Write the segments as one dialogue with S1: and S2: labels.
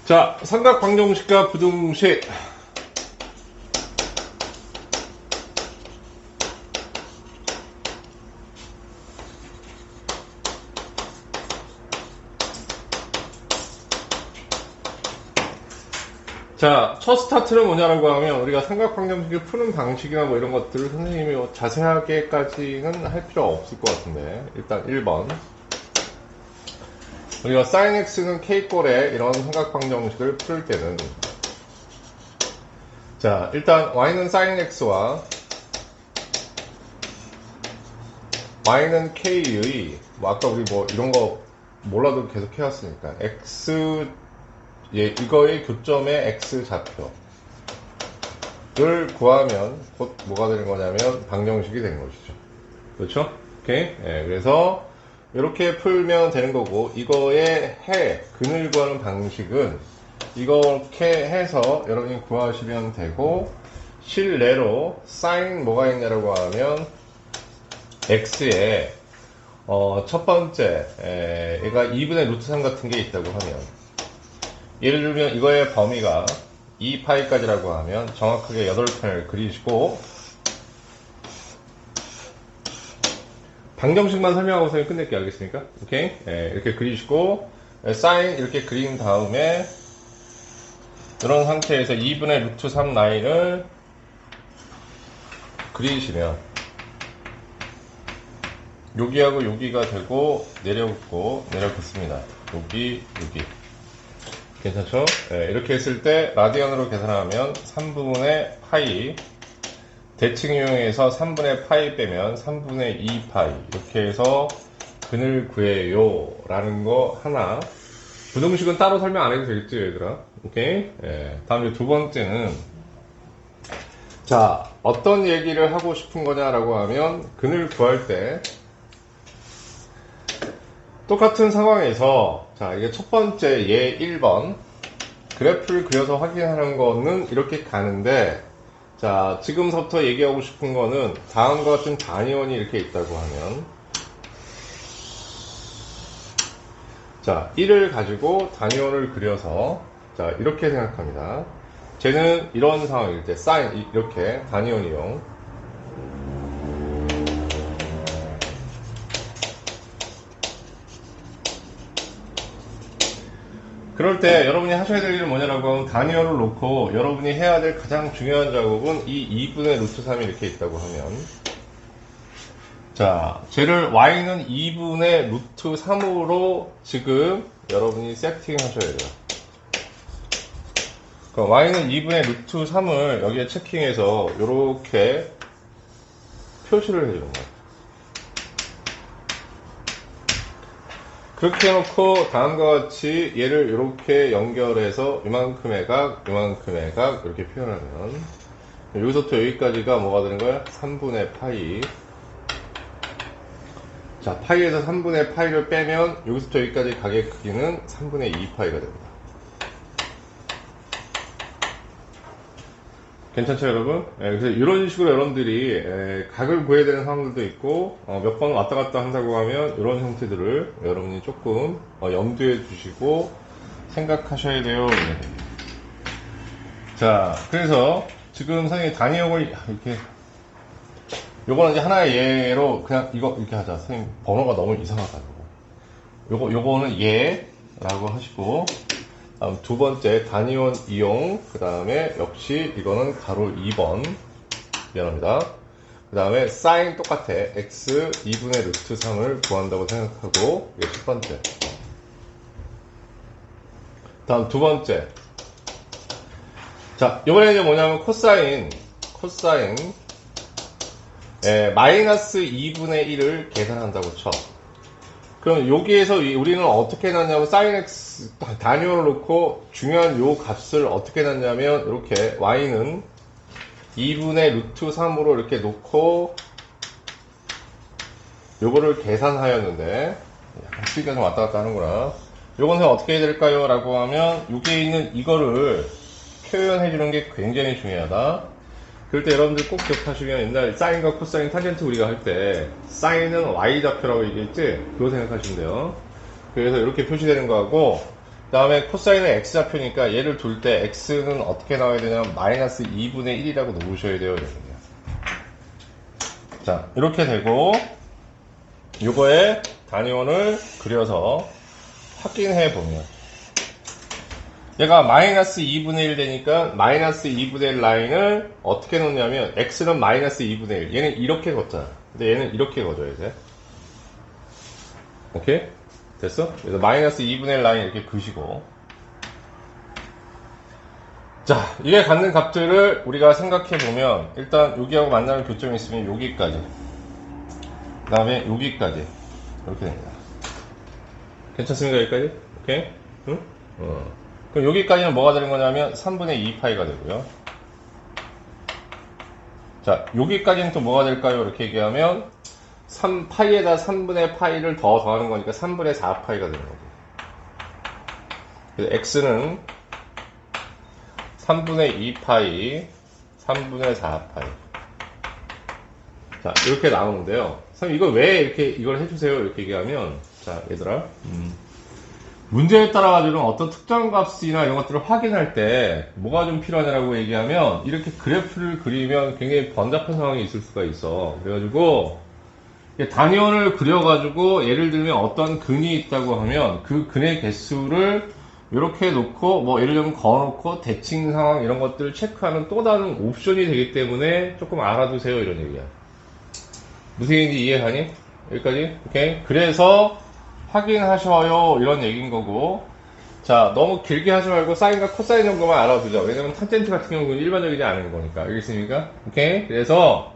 S1: 자, 삼각방정식과 부등식. 자, 첫 스타트는 뭐냐라고 하면 우리가 삼각방정식을 푸는 방식이나 뭐 이런 것들을 선생님이 자세하게까지는 할 필요 없을 것 같은데, 일단 1번 우리가 sin x는 k꼴의 이런 삼각방정식을 풀 때는, 자, 일단 y는 sin x와 y는 k의, 뭐 아까 우리 뭐 이런 거 몰라도 계속 해왔으니까 x, 예, 이거의 교점의 x 좌표를 구하면 곧 뭐가 되는 거냐면 방정식이 되는 것이죠. 그렇죠? 오케이. 예, 그래서 이렇게 풀면 되는 거고, 이거의 근을 구하는 방식은 이렇게 해서 여러분이 구하시면 되고, 실내로 sin 뭐가 있냐라고 하면 x에 첫 번째 얘가 2분의 루트 3 같은 게 있다고 하면, 예를 들면 이거의 범위가 2파이까지라고 하면 정확하게 8편을 그리시고, 방정식만 설명하고 선생님 끝낼게요. 알겠습니까? 오케이? 예, 이렇게 그리시고, 사인 이렇게 그린 다음에 이런 상태에서 2분의 루트 3 라인을 그리시면 여기하고 여기가 되고 내려붙고 내려붙습니다. 여기 괜찮죠? 예, 이렇게 했을 때 라디안으로 계산하면 3분의 파이, 대칭 이용해서 3분의 파이 빼면 3분의 2파이, 이렇게 해서 근을 구해요 라는 거 하나. 부등식은 따로 설명 안 해도 되겠지 얘들아. 오케이? 예, 다음에 두 번째는, 자, 어떤 얘기를 하고 싶은 거냐라고 하면, 근을 구할 때 똑같은 상황에서, 자, 이게 첫 번째 예 1번 그래프를 그려서 확인하는 거는 이렇게 가는데, 자, 지금부터 얘기하고 싶은 거는 다음과 같은 단위원이 이렇게 있다고 하면, 자, 1을 가지고 단위원을 그려서, 자, 이렇게 생각합니다. 쟤는 이런 상황일 때 sin 이렇게 단위원 이용, 그럴 때 여러분이 하셔야 될 일은 뭐냐라고 하면, 단위원을 놓고 여러분이 해야 될 가장 중요한 작업은 이 2분의 루트 3이 이렇게 있다고 하면, 자, 쟤를 y는 2분의 루트 3으로 지금 여러분이 세팅 하셔야 돼요. 그럼 y는 2분의 루트 3을 여기에 체킹해서 이렇게 표시를 해주는 거예요. 그렇게 해놓고 다음과 같이 얘를 이렇게 연결해서 이만큼의 각, 이만큼의 각 이렇게 표현하면, 여기서부터 여기까지가 뭐가 되는 거야? 3분의 파이. 자, 파이에서 3분의 파이를 빼면 여기서부터 여기까지 각의 크기는 3분의 2파이가 됩니다. 괜찮죠 여러분? 그래서 이런 식으로 여러분들이 각을 구해야 되는 상황들도 있고, 몇 번 왔다 갔다 한다고 하면 이런 형태들을 여러분이 조금 염두에 두시고 생각하셔야 돼요. 자, 그래서 지금 선생님 단위형을 이렇게, 요거는 이제 하나의 예로 그냥 이거 이렇게 하자. 선생님 번호가 너무 이상하다고. 요거는 예라고 하시고, 다음 두 번째 단위원 이용, 그 다음에 역시 이거는 가로 2번, 미안합니다. 그 다음에 sin 똑같아. x 2분의 루트 3을 구한다고 생각하고, 이게 첫 번째. 다음 두 번째. 자, 이번에 이제 뭐냐면 코사인 마이너스 2분의 1을 계산한다고 쳐. 그럼 여기에서 우리는 어떻게 놨냐면, sin x 단위원을 놓고 중요한 요 값을 어떻게 놨냐면, 이렇게 y는 2분의 루트 3으로 이렇게 놓고 요거를 계산하였는데, 수위가 좀 왔다 갔다 하는구나. 요건 어떻게 해야 될까요? 라고 하면, 여기에 있는 이거를 표현해 주는 게 굉장히 중요하다. 그럴 때 여러분들 꼭 기억하시면, 옛날 사인과 코사인, 탄젠트 우리가 할 때 사인은 y 좌표라고 얘기했지? 그거 생각하시면 돼요. 그래서 이렇게 표시되는 거하고, 그 다음에 코사인은 x좌표니까 얘를 둘 때 x는 어떻게 나와야 되냐면 마이너스 2분의 1이라고 놓으셔야 돼요. 이렇게. 자, 이렇게 되고 요거에 단위원을 그려서 확인해 보면 얘가 마이너스 2분의 1 되니까 마이너스 2분의 1 라인을 어떻게 놓냐면 x는 마이너스 2분의 1 얘는 이렇게 걷잖아. 근데 얘는 이렇게 걷어야 돼. 오케이? 됐어? 그래서 마이너스 2분의 1 라인 이렇게 그시고 자, 이게 갖는 값들을 우리가 생각해 보면 일단 여기하고 만나는 교점이 있으면 여기까지 그 다음에 여기까지 이렇게 됩니다. 괜찮습니까? 여기까지? 오케이? 응? 그럼 여기까지는 뭐가 되는 거냐면 3분의 2파이가 되고요. 자, 여기까지는 또 뭐가 될까요? 이렇게 얘기하면 3파이에다 3분의 파이를 더 더하는 거니까 3분의 4파이가 되는 거죠. 그래서 x는 3분의 2파이 3분의 4파이 자, 이렇게 나오는데요. 선생님 이거 왜 이렇게 이걸 해주세요? 이렇게 얘기하면 자, 얘들아 문제에 따라 가지고는 어떤 특정 값이나 이런 것들을 확인할 때 뭐가 좀 필요하냐라고 얘기하면 이렇게 그래프를 그리면 굉장히 번잡한 상황이 있을 수가 있어. 그래가지고 단위원을 그려가지고 예를 들면 어떤 근이 있다고 하면 그 근의 개수를 이렇게 놓고 뭐 예를 들면 걸어놓고 대칭 상황 이런 것들을 체크하는 또 다른 옵션이 되기 때문에 조금 알아두세요 이런 얘기야. 무슨 얘기인지 이해하니? 여기까지? 오케이. 그래서 확인하셔요 이런 얘기인 거고 자 너무 길게 하지 말고 사인과 코사인 정도만 알아두자. 왜냐면 탄젠트 같은 경우는 일반적이지 않은 거니까. 알겠습니까? 오케이. 그래서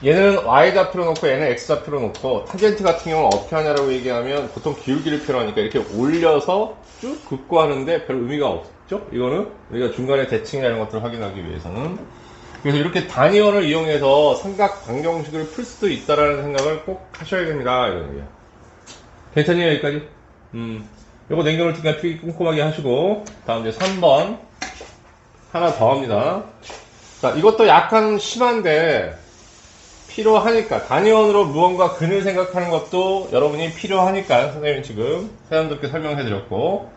S1: 얘는 y좌표로 놓고 얘는 x좌표로 놓고 탄젠트 같은 경우는 어떻게 하냐라고 얘기하면 보통 기울기를 표현하니까 이렇게 올려서 쭉 긋고 하는데 별 의미가 없죠. 이거는 우리가 중간에 대칭이나 이런 것들을 확인하기 위해서는 그래서 이렇게 단위원을 이용해서 삼각 방정식을 풀 수도 있다라는 생각을 꼭 하셔야 됩니다. 이런 얘기야. 괜찮니 여기까지? 요거 냉정을 특히 필기 꼼꼼하게 하시고 다음 이제 3번 하나 더 합니다. 자 이것도 약간 심한데 필요하니까 단위원으로 무언가 근을 생각하는 것도 여러분이 필요하니까 선생님이 지금 사람들께 설명해 드렸고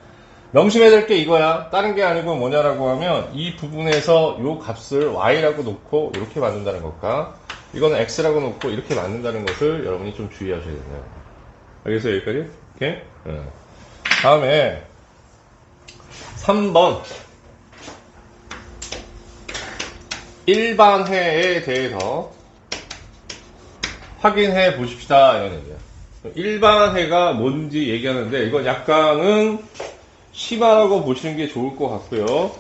S1: 명심해야 될 게 이거야. 다른 게 아니고 뭐냐라고 하면 이 부분에서 요 값을 y라고 놓고 이렇게 만든다는 것과 이거는 x라고 놓고 이렇게 만든다는 것을 여러분이 좀 주의하셔야 돼요. 알겠어요? 여기까지? 오케이? 다음에 3번 일반회에 대해서 확인해 보십시다 이런 얘기야. 일반회가 뭔지 얘기하는데 이건 약간은 심하라고 보시는 게 좋을 것 같고요.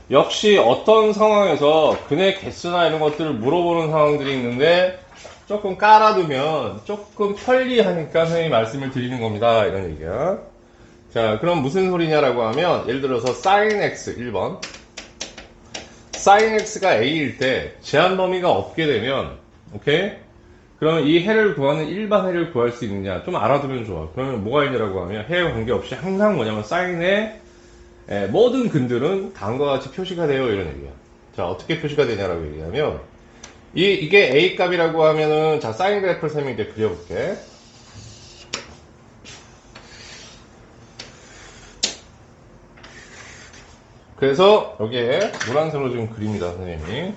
S1: 역시 어떤 상황에서 근의 개수나 이런 것들을 물어보는 상황들이 있는데 조금 깔아두면 조금 편리하니까 선생님이 말씀을 드리는 겁니다. 이런 얘기야. 자, 그럼 무슨 소리냐라고 하면 예를 들어서 sin x 1번 sin x가 a일 때 제한 범위가 없게 되면 오케이? 그러면 이 해를 구하는 일반 해를 구할 수 있느냐 좀 알아두면 좋아. 그러면 뭐가 있냐라고 하면 해와 관계없이 항상 뭐냐면 사인의 모든 근들은 다음과 같이 표시가 돼요 이런 얘기야. 자 어떻게 표시가 되냐라고 얘기하면 이게 a 값이라고 하면은 자 사인 그래프를 쌤이 이제 그려볼게. 그래서 여기에 노란색으로 지금 그립니다 선생님이.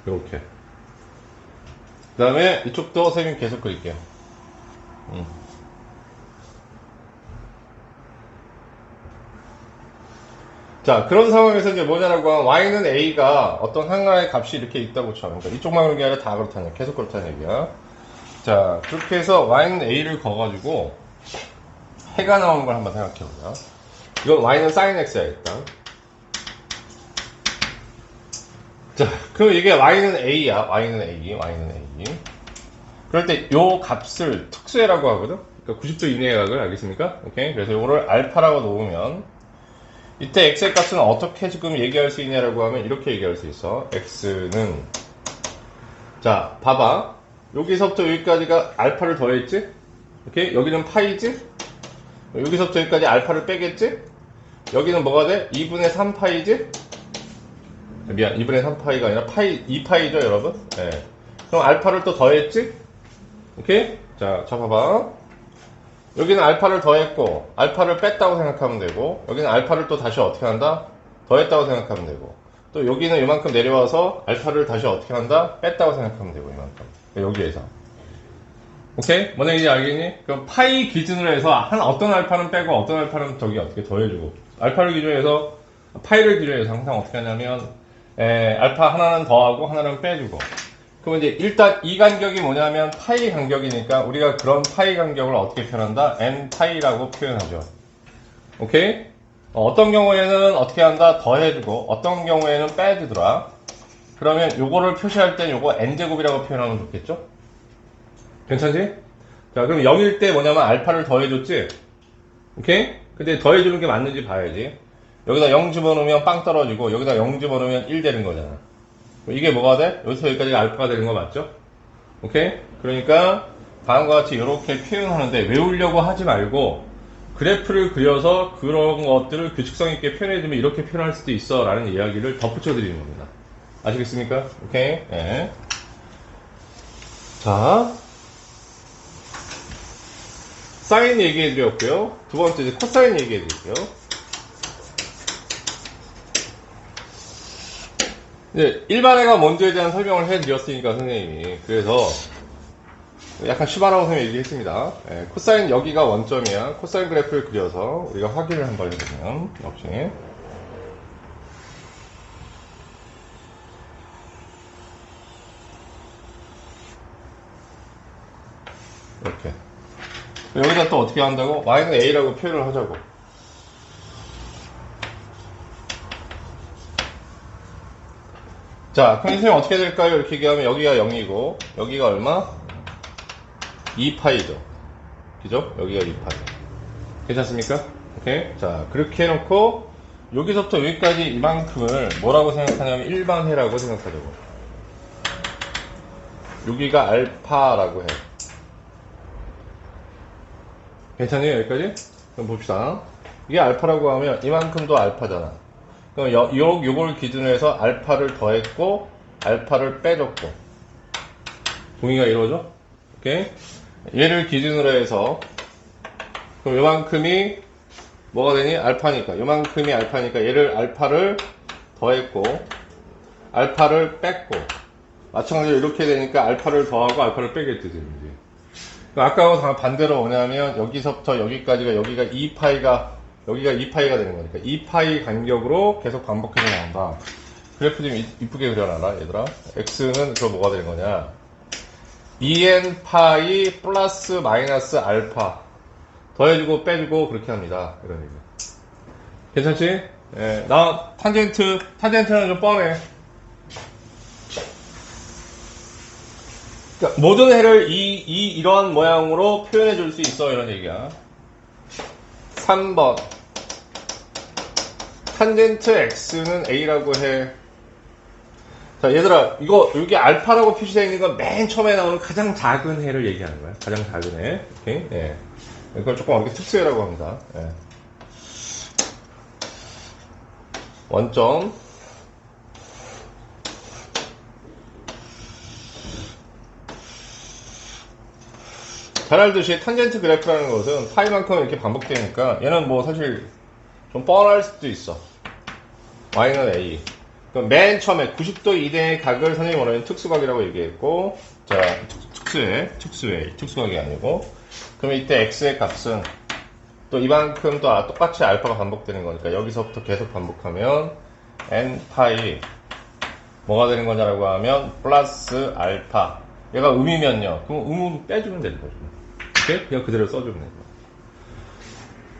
S1: 이렇게. 그 다음에 이쪽도 선생님 계속 그릴게요. 자, 그런 상황에서 이제 뭐냐라고 하면 y는 a가 어떤 하나의 값이 이렇게 있다고 쳐. 그러니까 이쪽만 그런 게 아니라 다 그렇다는 얘기야. 계속 그렇다는 얘기야. 자, 그렇게 해서 y는 a를 거가지고 해가 나오는 걸 한번 생각해보자. 이건 y는 sin x야, 일단. 자, 그럼 이게 y는 a야. y는 a. 그럴 때 요 값을 특수해라고 하거든? 그러니까 90도 이내의 각을 알겠습니까? 오케이. 그래서 요거를 알파라고 놓으면 이때 x의 값은 어떻게 지금 얘기할 수 있냐라고 하면 이렇게 얘기할 수 있어. x는 자, 봐봐. 여기서부터 여기까지가 알파를 더했지? 오케이? 여기는 파이지? 여기서부터 여기까지 알파를 빼겠지? 여기는 뭐가 돼? 2분의 3파이지? 미안, 2분의 3파이가 아니라 파이, 2파이죠, 여러분? 네. 그럼 알파를 또 더했지? 오케이? 자, 봐봐. 여기는 알파를 더했고, 알파를 뺐다고 생각하면 되고, 여기는 알파를 또 다시 어떻게 한다? 더했다고 생각하면 되고, 또 여기는 이만큼 내려와서 알파를 다시 어떻게 한다? 뺐다고 생각하면 되고, 이만큼. 여기에서. 오케이? 뭔 얘기인지 알겠니? 그럼 파이 기준으로 해서 어떤 알파는 빼고 어떤 알파는 저기 어떻게 더해주고, 알파를 기준으로 해서 파이를 기준으로 해서 항상 어떻게 하냐면 알파 하나는 더하고 하나는 빼주고, 그럼 이제 일단 이 간격이 뭐냐면 파이 간격이니까 우리가 그런 파이 간격을 어떻게 표현한다? n 파이라고 표현하죠. 오케이? 어떤 경우에는 어떻게 한다? 더해주고 어떤 경우에는 빼주더라. 그러면 요거를 표시할 땐 요거 n제곱이라고 표현하면 좋겠죠? 괜찮지? 자, 그럼 0일 때 뭐냐면 알파를 더해줬지? 오케이? 근데 더해주는 게 맞는지 봐야지. 여기다 0 집어넣으면 빵 떨어지고 여기다 0 집어넣으면 1 되는 거잖아. 이게 뭐가 돼? 여기서 여기까지가 알파가 되는 거 맞죠? 오케이? 그러니까 다음과 같이 이렇게 표현하는데 외우려고 하지 말고 그래프를 그려서 그런 것들을 규칙성 있게 표현해주면 이렇게 표현할 수도 있어 라는 이야기를 덧붙여 드리는 겁니다. 아시겠습니까? 오케이? 네. 자, 사인 얘기해 드렸고요. 두 번째 이제 코사인 얘기해 드릴게요. 이제 일반회가 뭔지에 대한 설명을 해 드렸으니까 선생님이, 그래서 약간 쉬바라고 선생님이 얘기했습니다. 코사인 여기가 원점이야. 코사인 그래프를 그려서 우리가 확인을 한번 해보면 역시 이렇게 여기다 또 어떻게 한다고? y는 a라고 표현을 하자고. 자, 그럼 선생님 어떻게 될까요? 이렇게 얘기하면 여기가 0이고 여기가 얼마? 2파이죠. 그죠? 여기가 2파이. 괜찮습니까? 오케이. 자, 그렇게 해놓고 여기서부터 여기까지 이만큼을 뭐라고 생각하냐면 일반회라고 생각하자고. 여기가 알파라고 해. 괜찮아요? 여기까지? 그럼 봅시다. 이게 알파라고 하면 이만큼도 알파잖아. 그럼 요걸 기준으로 해서 알파를 더했고 알파를 빼줬고 동의가 이루어져? 오케이? 얘를 기준으로 해서 그럼 요만큼이 뭐가 되니? 알파니까. 요만큼이 알파니까 얘를 알파를 더했고 알파를 뺐고 마찬가지로 이렇게 되니까 알파를 더하고 알파를 빼겠지 지금. 아까하고 다 반대로 뭐냐면 여기서부터 여기까지가 여기가 2파이가 여기가 2파이가 되는 거니까 2파이 간격으로 계속 반복해서 나온다. 그래프 좀 이쁘게 그려놔라 얘들아. x는 그럼 뭐가 되는 거냐? 2n 파이 플러스 마이너스 알파 더해주고 빼주고 그렇게 합니다. 이런 얘기. 괜찮지? 예, 나 탄젠트는 좀 뻔해. 그러니까 모든 해를 이러한 모양으로 표현해 줄 수 있어 이런 얘기야. 3번 탄젠트 x는 a라고 해. 자 얘들아 이거 여기 알파라고 표시되어 있는 건 맨 처음에 나오는 가장 작은 해를 얘기하는 거야. 가장 작은 해. 오케이? 예. 이걸 조금 어렵게 특수해라고 합니다. 예. 원점 잘 알듯이 탄젠트 그래프라는 것은 파이만큼 이렇게 반복되니까 얘는 뭐 사실 좀 뻔할 수도 있어. y는 a. 그럼 맨 처음에 90도 이내의 각을 선생님이 원하는 특수각이라고 얘기했고, 자 특수각이 아니고, 그러면 이때 x의 값은 또 이만큼 또 똑같이 알파가 반복되는 거니까 여기서부터 계속 반복하면 n 파이 뭐가 되는 거냐라고 하면 플러스 알파. 얘가 음이면요. 그럼 음은 빼주면 되는 거죠. 오케이? 그냥 그대로 써주면 되는 거예요.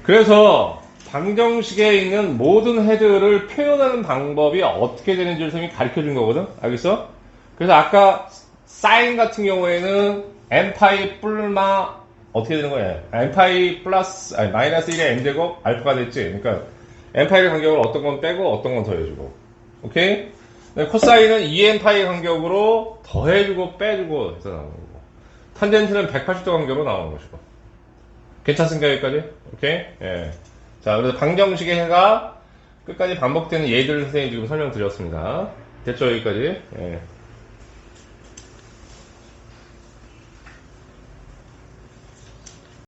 S1: 그래서 방정식에 있는 모든 헤드를 표현하는 방법이 어떻게 되는지를 선생님이 가르쳐 준 거거든? 알겠어? 그래서 아까 사인 같은 경우에는 n파이 뿔마 어떻게 되는 거야? n파이 플러스 마이너스 1의 n제곱 알파가 됐지? 그러니까 n파이의 간격을 어떤 건 빼고 어떤 건 더해주고. 오케이? 코사인은 2n파이 간격으로 더해주고 빼주고 해서 나오는 거고, 탄젠트는 180도 간격으로 나오는 것이고. 괜찮습니까 여기까지? 오케이? 예. 자, 그래서 방정식의 해가 끝까지 반복되는 예들을 선생님이 지금 설명드렸습니다. 됐죠 여기까지? 예.